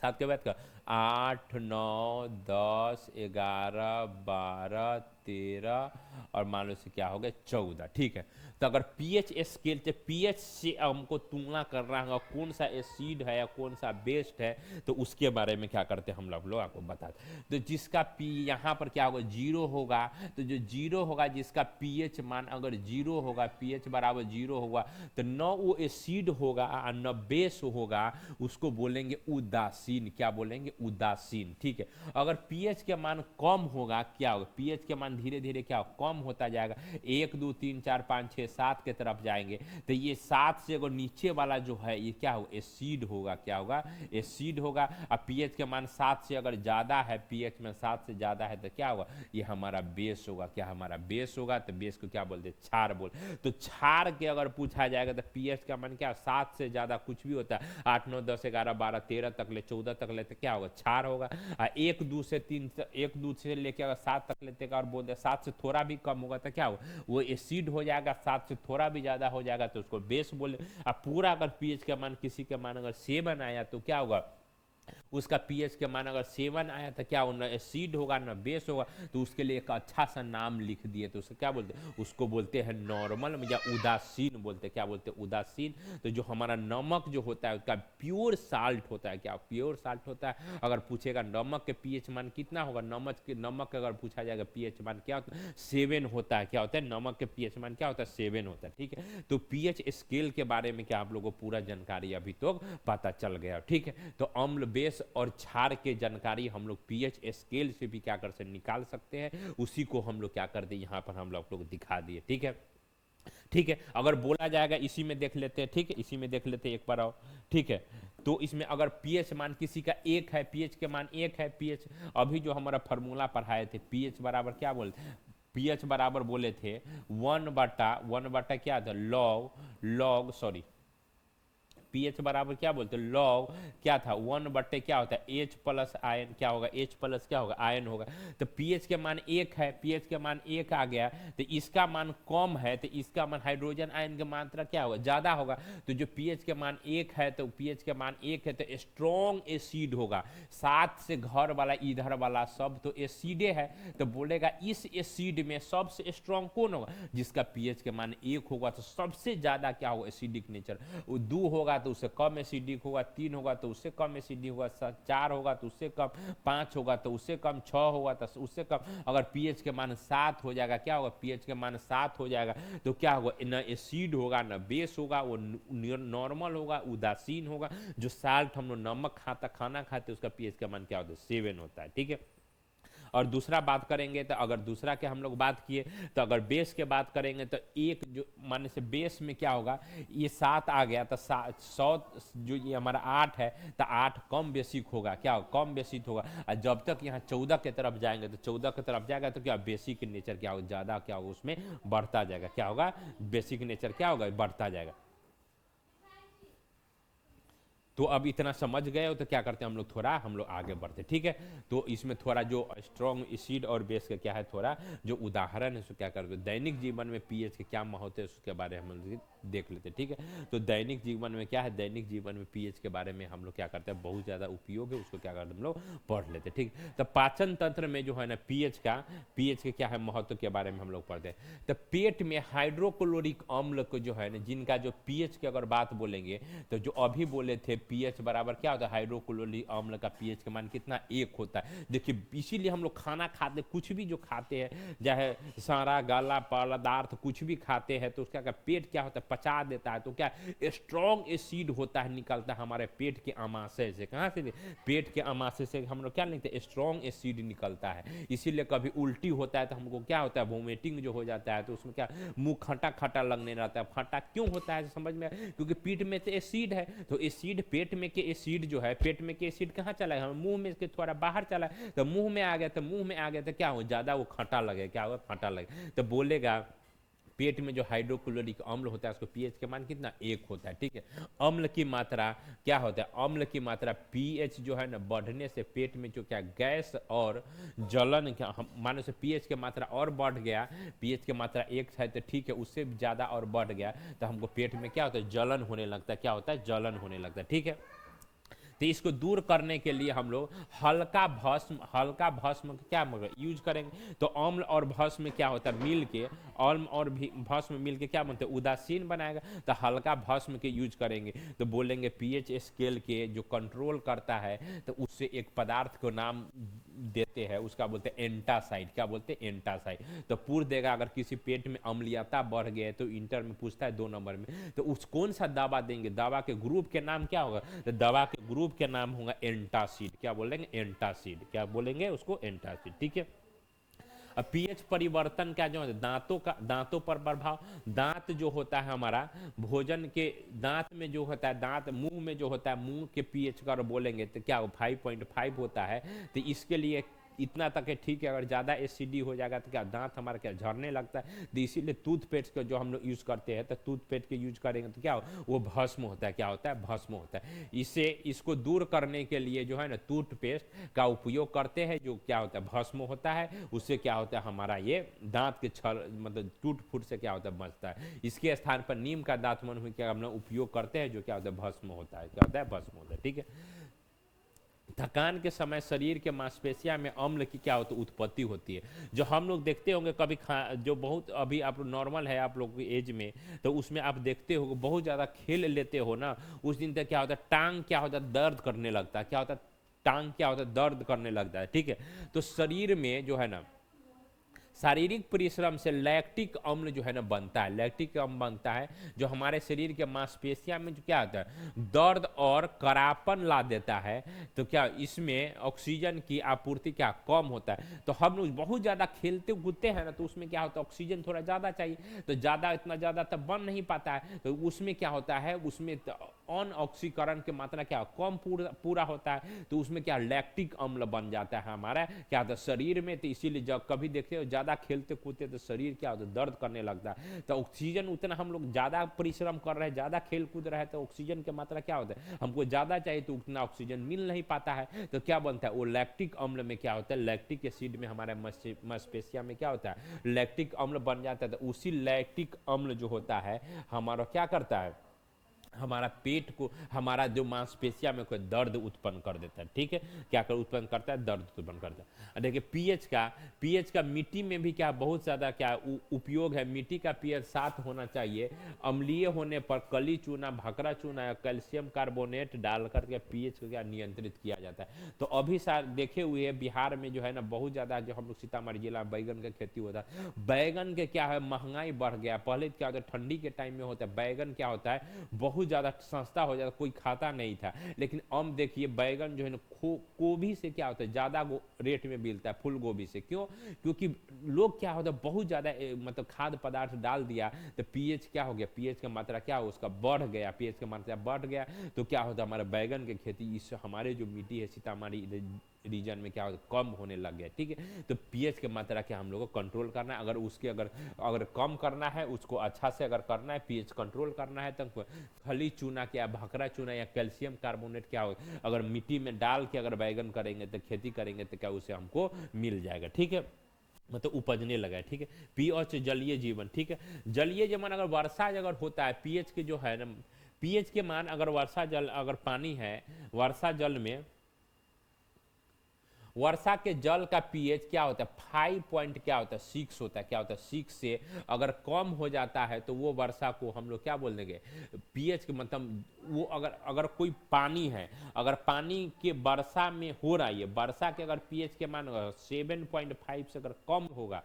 7 के बाद का 8 9 10 11 12 13 और मान लो से क्या हो गया 14। ठीक है, तो अगर पीएच स्केल से पीएच से हमको तुलना करना होगा कौन सा एसिड है या कौन सा बेस्ड है, तो उसके बारे में क्या करते हैं हम लोग आपको बताते। तो जिसका पी यहाँ पर क्या होगा, 0 होगा, तो जो 0 होगा जिसका पीएच मान अगर 0 होगा, पीएच बराबर 0 होगा, तो न वो एसिड होगा और न बेस होगा, उसको बोलेंगे उदासीन। क्या बोलेंगे, उदासीन। ठीक है, अगर पीएच के मान कम होगा, क्या होगा, पीएच के मान धीरे धीरे क्या कम होता जाएगा, 1 2 3 4 5 6 7 के तरफ जाएंगे, तो ये 7 से अगर नीचे वाला जो है ये क्या होगा, एसिड होगा। क्या होगा, एसिड होगा। और पीएच के मान 7 से अगर ज्यादा है, पीएच में 7 से ज्यादा है तो क्या होगा, ये हमारा बेस होगा। क्या हमारा बेस होगा, तो बेस को क्या बोलते हैं, क्षार बोल। तो क्षार के अगर पूछा जाएगा तो पीएच का मान क्या, 7 से ज्यादा कुछ भी होता है, 8 9 10 11 12 13 तक ले 14 तक ले, तो क्या होगा, क्षार होगा। 1 2 से 3 1 2 से लेके अगर 7 तक लेते और बोलते 7 से थोड़ा भी कम होगा तो क्या होगा, वो एसिड हो जाएगा। 7 से थोड़ा भी ज्यादा हो जाएगा तो उसको बेस बोले। अब पूरा अगर पीएच का मान किसी के मान अगर 7 आया तो क्या होगा, उसका पीएच के मान अगर 7 आया तो क्या हो, न एसिड होगा न बेस होगा, तो उसके लिए एक अच्छा सा नाम लिख दिए, तो उसको क्या बोलते हैं, उसको बोलते हैं नॉर्मल या उदासीन बोलते हैं। क्या बोलते हैं, उदासीन। तो जो हमारा नमक जो होता है उसका प्योर साल्ट होता है। क्या प्योर साल्ट होता है। अगर पूछेगा नमक के पीएच मान कितना होगा, नमक अगर पूछा जाएगा पीएच मान क्या होता है, 7 होता है। क्या होता है, नमक के पीएच मान क्या होता है, 7 होता है। ठीक है, तो पीएच स्केल के बारे में क्या आप लोगों को पूरा जानकारी अभी तो पता चल गया। ठीक है, तो अम्ल बेस और क्षार के जानकारी हम लोग पीएच स्केल से भी क्या कर सकते, निकाल सकते हैं। उसी को हम लोग क्या कर दे, यहाँ पर हम लोग दिखा दिए। ठीक है, ठीक है, अगर बोला जाएगा इसी में देख लेते हैं। ठीक है, इसी में देख लेते हैं एक बार आओ। ठीक है, तो इसमें अगर पीएच मान किसी का 1 है, पीएच के मान 1 है, पीएच अभी जो हमारा फॉर्मूला पढ़ाए थे, पीएच बराबर क्या बोलते हैं, पीएच बराबर बोले थे 1/1 क्या था, लॉग सॉरी, पीएच बराबर क्या बोलते हैं, लॉग क्या था, 1 क्या होता है, एच प्लस आयन। क्या होगा, एच प्लस क्या होगा, आयन होगा। तो पीएच के मान 1 है, पीएच के मान 1 आ गया, तो इसका मान कम है, तो इसका मान हाइड्रोजन आयन की मात्रा क्या होगा, ज्यादा होगा। तो जो पीएच के मान 1 है, तो पीएच के मान 1 है तो स्ट्रॉन्ग एसिड होगा। 7 से घर वाला इधर वाला सब तो एसिडे है, तो बोलेगा इस एसिड में सबसे स्ट्रॉन्ग कौन होगा, जिसका पीएच के मान 1 होगा, तो सबसे ज्यादा क्या होगा, एसिडिक नेचर। 2 होगा तो उससे कम एसिडिक होगा, 3 होगा तो उससे कम एसिडिक होगा, 4 होगा तो उससे कम, 5 होगा तो उससे कम, 6 होगा तो उससे कम। अगर पीएच के मान 7 हो जाएगा, क्या होगा, पीएच के मान 7 हो जाएगा तो क्या होगा, न एसिड होगा न बेस होगा, वो नॉर्मल होगा, उदासीन होगा। जो साल्ट हम लोग नमक खाना खाते उसका पीएच का मान क्या होता है, 7 होता है। ठीक है, और दूसरा बात करेंगे तो अगर दूसरा के हम लोग बात किए तो अगर बेस के बात करेंगे तो एक जो माने से बेस में क्या होगा, ये 7 आ गया तो 100 जो ये हमारा 8 है तो 8 कम बेसिक होगा, क्या होगा, कम बेसिक होगा। और जब तक यहाँ 14 की तरफ जाएंगे तो 14 की तरफ जाएगा तो क्या बेसिक नेचर क्या होगा, ज़्यादा क्या होगा उसमें बढ़ता जाएगा, क्या होगा बेसिक नेचर क्या होगा बढ़ता जाएगा। तो अब इतना समझ गए हो तो क्या करते हैं हम लोग आगे बढ़ते, ठीक है। तो इसमें थोड़ा जो स्ट्रॉन्ग एसिड और बेस का क्या है, थोड़ा जो उदाहरण है उसको क्या करते हैं, दैनिक जीवन में पीएच के क्या महत्व है उसके बारे में हम लोग देख लेते हैं, ठीक है। तो दैनिक जीवन में क्या है, दैनिक जीवन में पीएच के बारे में हम लोग क्या करते हैं, बहुत ज़्यादा उपयोग है उसको क्या करते हैं हम लोग पढ़ लेते हैं, ठीक। तो पाचन तंत्र में जो है ना पीएच के क्या है महत्व के बारे में हम लोग पढ़ते हैं। तो पेट में हाइड्रोक्लोरिक अम्ल को जो है ना, जिनका जो पीएच की अगर बात बोलेंगे तो जो अभी बोले थे पीएच बराबर क्या होता है, हाइड्रोक्लोरिक अम्ल का पीएच का मान कितना 1 होता है। देखिए इसीलिए हम लोग खाना खाते, कुछ भी जो खाते हैं चाहे सारा गला पदार्थ कुछ भी खाते हैं तो उसका पेट क्या होता है पचा देता है, तो क्या स्ट्रॉन्ग एसिड होता है निकलता है हमारे पेट के अमाशय से। कहाँ से, पेट के अमाशय से हम लोग क्या लिखते हैं, स्ट्रॉन्ग एसिड निकलता है। इसीलिए कभी उल्टी होता है तो हमको क्या होता है, वोमिटिंग जो हो जाता है तो उसमें क्या मुंह खटा खटा लगने रहता है। खटा क्यों होता है समझ में, क्योंकि पेट में तो एसिड है, तो एसिड पेट में के एसिड जो है, पेट में के एसिड कहाँ चला है, मुंह में के थोड़ा बाहर चला है तो मुंह में आ गया, तो मुंह में आ गया तो क्या हो ज्यादा वो खटा लगे, क्या होगा खटा लगे, तो बोलेगा पेट में जो हाइड्रोक्लोरिक अम्ल होता है उसको पीएच के मान कितना 1 होता है, ठीक है। अम्ल की मात्रा क्या होता है, अम्ल की मात्रा पीएच जो है ना बढ़ने से पेट में जो क्या गैस और जलन क्या मानो से पीएच की मात्रा और बढ़ गया, पीएच की मात्रा 1 है तो ठीक है, उससे ज़्यादा और बढ़ गया तो हमको पेट में क्या होता है जलन होने लगता है, क्या होता है जलन होने लगता है, ठीक है। तो इसको दूर करने के लिए हम लोग हल्का भस्म क्या यूज करेंगे। तो अम्ल और भस्म क्या होता है मिल के, अम्ल और भस्म मिल के क्या बनते हैं उदासीन बनाएगा, तो हल्का भस्म के यूज करेंगे। तो बोलेंगे पीएच स्केल के जो कंट्रोल करता है तो उससे एक पदार्थ को नाम देते हैं, उसका बोलते हैं एंटासाइड, क्या बोलते हैं एंटासाइड। तो पूर्व देगा अगर किसी पेट में अम्लीयता बढ़ गए तो इंटर में पूछता है 2 नंबर में, तो उस कौन सा दवा देंगे, दवा के ग्रुप के नाम क्या होगा, तो दवा के ग्रुप के नाम होगा एंटासिड, क्या बोलेंगे एंटासिड, क्या बोलेंगे उसको एंटासिड, ठीक है। अब पीएच परिवर्तन क्या जो है दांतों पर प्रभाव, दांत जो होता है हमारा भोजन के दांत में जो होता है, दांत मुंह में जो होता है, मुंह के पीएच का बोलेंगे तो क्या 5.5 होता है। तो इसके लिए इतना तक है ठीक है, अगर ज़्यादा एसिडी हो जाएगा तो क्या दांत हमारा क्या झड़ने लगता है, तो इसीलिए टूथपेस्ट का जो हम लोग यूज़ करते हैं तो टूथपेस्ट के यूज करेंगे तो क्या वो भस्म होता है, क्या होता है भस्म होता है। इसको दूर करने के लिए जो है ना टूथपेस्ट का उपयोग करते हैं, जो क्या होता है भस्म होता है, उससे क्या होता है हमारा ये दांत के छल मतलब टूट फूट से क्या होता है बचता है। इसके स्थान पर नीम का दांत मन हुई क्या हम लोग उपयोग करते हैं, जो क्या होता है भस्म होता है, क्या होता है भस्म होता है, ठीक है। थकान के समय शरीर के मांसपेशियों में अम्ल की क्या होती है उत्पत्ति होती है, जो हम लोग देखते होंगे कभी जो बहुत अभी आप नॉर्मल है आप लोग की एज में, तो उसमें आप देखते हो बहुत ज़्यादा खेल लेते हो ना, उस दिन तक क्या होता है टांग क्या होता है दर्द करने लगता है, क्या होता है टांग क्या होता है दर्द करने लगता है, ठीक है। तो शरीर में जो है ना शारीरिक परिश्रम से लैक्टिक अम्ल जो है ना बनता है, लैक्टिक अम्ल बनता है जो हमारे शरीर के मांसपेशियों में जो क्या होता है दर्द और करापन ला देता है। तो क्या इसमें ऑक्सीजन की आपूर्ति क्या कम होता है, तो हम लोग बहुत ज़्यादा खेलते कूदते हैं ना तो उसमें क्या होता है ऑक्सीजन थोड़ा ज़्यादा चाहिए, तो ज़्यादा इतना ज़्यादा तब बन नहीं पाता है, तो उसमें क्या होता है उसमें अनऑक्सीकरण की मात्रा क्या कम पूरा होता है, तो उसमें क्या लैक्टिक अम्ल बन जाता है हमारा क्या होता है शरीर में। तो इसीलिए जब कभी देखते हो ज़्यादा खेलते कूदते तो शरीर क्या होता है दर्द करने लगता है, तो ऑक्सीजन उतना हम लोग ज़्यादा परिश्रम कर रहे हैं ज़्यादा खेल कूद रहे हैं तो ऑक्सीजन की मात्रा क्या होता है हमको ज़्यादा चाहिए, तो उतना ऑक्सीजन मिल नहीं पाता है, तो क्या बनता है वो लैक्टिक अम्ल में क्या होता है लैक्टिक एसिड में हमारे मांसपेशियों में क्या होता है लैक्टिक अम्ल बन जाता है। तो उसी लैक्टिक अम्ल जो होता है हमारा क्या करता है हमारा पेट को हमारा जो मांसपेशियों में कोई दर्द उत्पन्न कर देता है, ठीक है क्या कर उत्पन्न करता है दर्द उत्पन्न करता है। देखिए पीएच का मिट्टी में भी क्या बहुत ज़्यादा क्या उपयोग है, मिट्टी का पीएच 7 होना चाहिए, अम्लीय होने पर कली चूना भकरा चूना या कैल्शियम कार्बोनेट डालकर के पीएच को क्या नियंत्रित किया जाता है। तो अभी देखे हुए है बिहार में जो है ना बहुत ज़्यादा जो हम लोग सीतामढ़ी जिला बैगन का खेती होता है, बैगन के क्या है महंगाई बढ़ गया, पहले क्या होता है ठंडी के टाइम में होता है बैगन क्या होता है बहुत बहुत ज़्यादा सस्ता हो जाता, कोई खाता नहीं था। लेकिन अब देखिए बैगन जो है ना गोभी से क्या होता है ज़्यादा रेट में मिलता है फूल गोभी से। क्यों? क्योंकि लोग क्या होता है बहुत ज़्यादा मतलब खाद्य पदार्थ डाल दिया, तो पीएच क्या हो गया, पीएच का मात्रा क्या हो उसका बढ़ गया, पीएच का मात्रा बढ़ गया तो क्या होता है हमारा बैगन की खेती इस हमारे जो मिट्टी है सीतामढ़ी रीजन में क्या होता है कम होने लग गया। ठीक है, तो पीएच की मात्रा क्या हम लोग को कंट्रोल करना है। अगर उसके अगर अगर कम करना है, उसको अच्छा से अगर करना है, पीएच कंट्रोल करना है, तो खली चूना क्या भखरा चूना या कैल्शियम कार्बोनेट क्या हो अगर मिट्टी में डाल के अगर बैगन करेंगे तो खेती करेंगे तो क्या उसे हमको मिल जाएगा। ठीक है, मतलब उपजने लगा है। ठीक है, पीएच जलीय जीवन। ठीक है, जलीय जीवन अगर वर्षा अगर होता है पीएच के जो है ना पीएच के मान अगर वर्षा जल अगर पानी है वर्षा जल में वर्षा के जल का पीएच क्या होता है 5 पॉइंट क्या होता है 6 होता है। क्या होता है 6 से अगर कम हो जाता है तो वो वर्षा को हम लोग क्या बोल देंगे पीएच के मतलब वो अगर अगर कोई पानी है अगर पानी के वर्षा में हो रहा है वर्षा के अगर पीएच के मान 7.5 से अगर कम होगा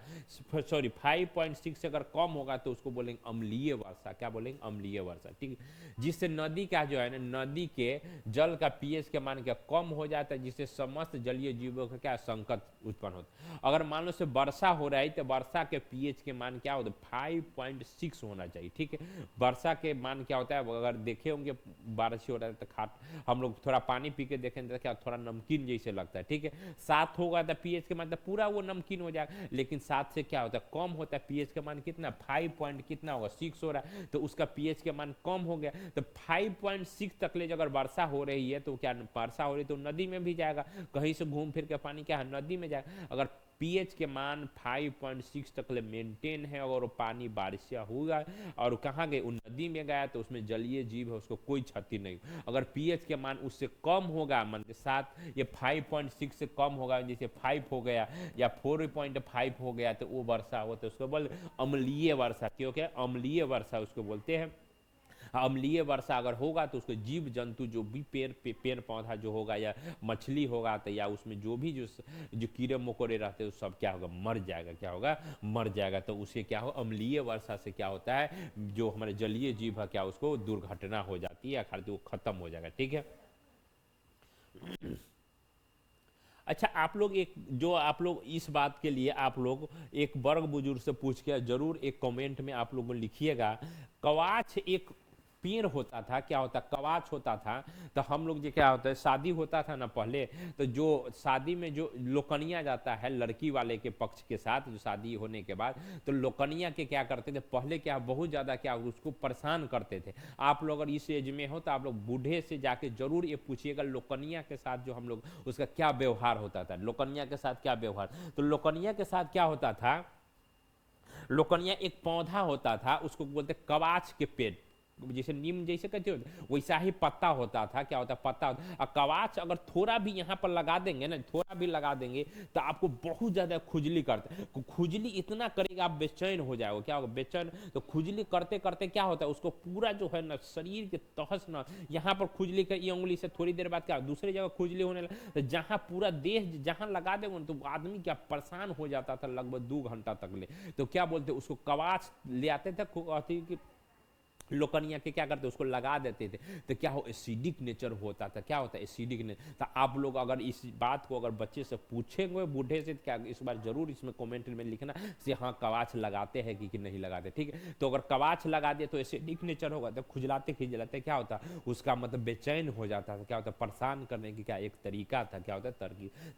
सॉरी 5.6 से अगर कम होगा तो उसको बोलेंगे अम्लीय वर्षा। क्या बोलेंगे अम्लीय वर्षा। ठीक है, जिससे नदी का जो है ना नदी के जल का पीएच के मान क्या कम हो जाता है जिससे समस्त जलीय जीवों का क्या संकट उत्पन्न होता है। अगर मान लो से वर्षा हो रहा है तो वर्षा के पीएच के मान क्या होता है 5.6 होना चाहिए। ठीक है, वर्षा के मान क्या होता है अगर देखे होंगे बारिश हो रहा है तो खाट हम लोग थोड़ा पानी पी के देखें तो क्या थोड़ा नमकीन जैसे लगता है। ठीक है, 7 होगा तो पीएच के मान तो पूरा वो नमकीन हो जाएगा। लेकिन 7 से क्या होता है कम होता है पीएच का मान कितना 5 पॉइंट कितना होगा 6 हो रहा है तो उसका पीएच के मान कम हो गया। तो 5.6 तक ले अगर वर्षा हो रही है तो क्या वर्षा हो रही है तो नदी में भी जाएगा, कहीं से घूम फिर के पानी क्या है नदी में जाएगा। अगर पीएच के मान 5.6 तक ले मेंटेन है और वो पानी बारिश हुआ और कहाँ गए उन नदी में गया तो उसमें जलीय जीव है उसको कोई क्षति नहीं। अगर पीएच के मान उससे कम होगा मान 7 ये 5.6 से कम होगा जैसे 5 हो गया या 4.5 हो गया तो वो वर्षा हो तो उसको बोल अम्लीय वर्षा। क्योंकि अम्लीय वर्षा उसको बोलते हैं। अम्लीय वर्षा अगर होगा तो उसको जीव जंतु जो भी पेड़ पौधा जो होगा या मछली होगा तो या उसमें जो भी जो कीड़े मकोड़े रहते हैं सब क्या होगा मर जाएगा। क्या होगा मर जाएगा। तो उसे क्या हो अम्लीय वर्षा से क्या होता है जो हमारे जलीय जीव है क्या उसको दुर्घटना हो जाती है अर्थात वो खत्म हो जाएगा। ठीक है, अच्छा आप लोग एक जो आप लोग इस बात के लिए आप लोग एक वर्ग बुजुर्ग से पूछ के जरूर एक कमेंट में आप लोगों लिखिएगा। कवाच एक पेड़ होता था क्या होता कवाच होता था तो हम लोग जो क्या होता है शादी होता था ना पहले तो जो शादी में जो लोकनिया जाता है लड़की वाले के पक्ष के साथ जो शादी होने के बाद तो लोकनिया के क्या करते थे पहले क्या बहुत ज़्यादा क्या उसको परेशान करते थे। आप लोग अगर इस एज में हो तो आप लोग बूढ़े से जाके जरूर ये पूछिएगा लोकनिया के साथ जो हम लोग उसका क्या व्यवहार होता था लोकनिया के साथ क्या व्यवहार। तो लोकनिया के साथ क्या होता था लोकनिया एक पौधा होता था उसको बोलते कवाच के पेड़ जैसे नीम जैसे कहते हो वैसा ही पत्ता होता था। क्या होता पत्ता होता और कवाच अगर थोड़ा भी यहाँ पर लगा देंगे ना थोड़ा भी लगा देंगे तो आपको बहुत ज़्यादा खुजली करता है। खुजली इतना करेगा आप बेचैन हो जाओगे। क्या होगा बेचैन तो खुजली करते करते क्या होता है उसको पूरा जो है ना शरीर के तहस ना यहाँ पर खुजली कर ये उंगली से थोड़ी देर बाद क्या दूसरी जगह खुजली होने लगा तो जहाँ पूरा देह जहाँ लगा देंगे तो आदमी क्या परेशान हो जाता था लगभग 2 घंटा तक ले। तो क्या बोलते उसको कवाच ले आते थे लोकनिया के क्या करते उसको लगा देते थे तो क्या हो एसिडिक नेचर होता था। क्या होता है एसिडिक नेचर। तो आप लोग अगर इस बात को अगर बच्चे से पूछेंगे बूढ़े से क्या इस बार जरूर इसमें कमेंट में लिखना से हाँ कवाच लगाते हैं कि नहीं लगाते। ठीक है, तो अगर कवाच लगा दे तो एसिडिक नेचर होगा तो खुजलाते खिजलाते क्या होता उसका मतलब बेचैन हो जाता था। क्या होता परेशान करने की क्या एक तरीका था। क्या होता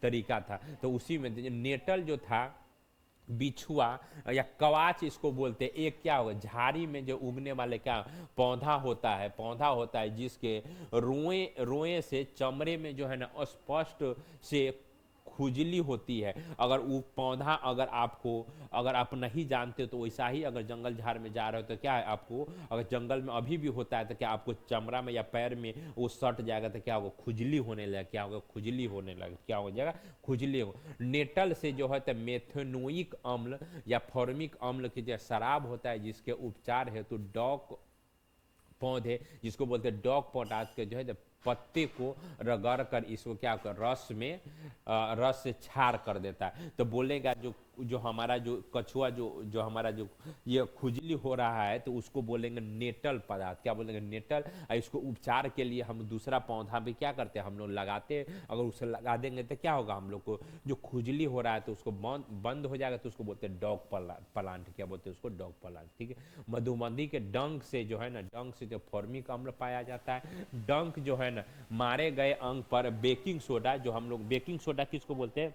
तरीका था। तो उसी में नेटल जो था बिछुआ या कवाच इसको बोलते हैं। एक क्या होगा झाड़ी में जो उगने वाले क्या पौधा होता है जिसके रोए से चमड़े में जो है ना स्पष्ट से खुजली होती है। अगर वो पौधा अगर आप नहीं जानते तो वैसा ही अगर जंगल झाड़ में जा रहे हो तो क्या है आपको अगर जंगल में अभी भी होता है तो क्या आपको चमड़ा में या पैर में वो सट जाएगा तो क्या होगा खुजली होने लगा। क्या होगा खुजली होने लगा। क्या हो जाएगा खुजली हो। नेटल से जो है तो मेथेनोइक अम्ल या फॉर्मिक अम्ल की जो शराब होता है जिसके उपचार हेतु डॉक पौधे जिसको बोलते हैं डॉग पोटास के जो है पत्ते को रगड़ कर इसको क्या कर रस से छार कर देता है। तो बोलेगा जो जो हमारा जो कछुआ जो जो हमारा जो ये खुजली हो रहा है तो उसको बोलेंगे नेटल पदार्थ, क्या बोलेंगे नेटल। और इसको उपचार के लिए हम दूसरा पौधा भी क्या करते हैं हम लोग लगाते हैं, अगर उसे लगा देंगे तो क्या होगा हम लोग को जो खुजली हो रहा है तो उसको बंद बंद हो जाएगा, तो उसको बोलते हैं डॉग प्लांट, क्या बोलते हैं उसको डॉग प्लांट, ठीक है। मधुमक्खी के डंक से जो है ना, डंक से जो फॉर्मिक अम्ल पाया जाता है, डंक जो है ना मारे गए अंग पर बेकिंग सोडा, जो हम लोग बेकिंग सोडा किसको बोलते हैं,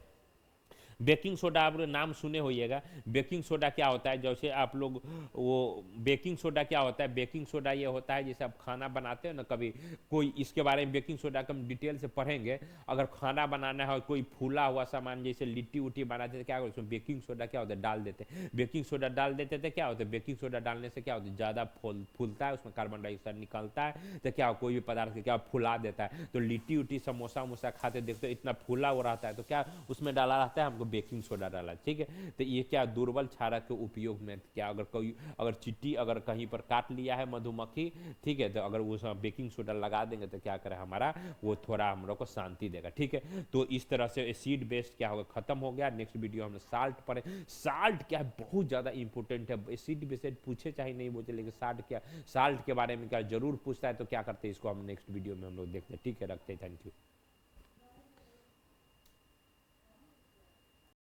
बेकिंग सोडा आप लोग नाम सुने होइएगा। बेकिंग सोडा क्या होता है, जैसे आप लोग वो बेकिंग सोडा क्या होता है, बेकिंग सोडा ये होता है जैसे आप खाना बनाते हो ना, कभी कोई इसके बारे में बेकिंग सोडा का हम डिटेल से पढ़ेंगे। अगर खाना बनाना है और कोई फूला हुआ सामान जैसे लिट्टी उट्टी बनाते थे क्या होता है, उसमें बेकिंग सोडा क्या होता है डाल देते, बेकिंग सोडा डाल देते थे, क्या होता है बेकिंग सोडा डालने से क्या होता है ज़्यादा फूलता है, उसमें कार्बन डाइऑक्साइड निकलता है, तो क्या कोई भी पदार्थ क्या फुला देता है। तो लिट्टी उट्टी समोसा वमोसा खाते देखते इतना फूला हुआ रहता है, तो क्या उसमें डाला रहता है हमको बेकिंग सोडा डाला, ठीक है। तो ये क्या दुर्बल क्षारक के उपयोग में क्या, अगर कोई अगर चींटी अगर कहीं पर काट लिया है मधुमक्खी, ठीक है, तो अगर उसमें बेकिंग सोडा लगा देंगे तो क्या करे हमारा वो थोड़ा हम लोग को शांति देगा, ठीक है। तो इस तरह से एसिड बेस्ड क्या होगा खत्म हो गया। नेक्स्ट वीडियो हम साल्ट पर, साल्ट क्या है बहुत ज़्यादा इंपॉर्टेंट है, एसिड बेस्ड पूछे चाहे नहीं पूछे लेकिन साल्ट क्या, साल्ट के बारे में क्या जरूर पूछता है, तो क्या करते हैं इसको हम नेक्स्ट वीडियो में हम लोग देखते हैं, ठीक है, रखते हैं, थैंक यू।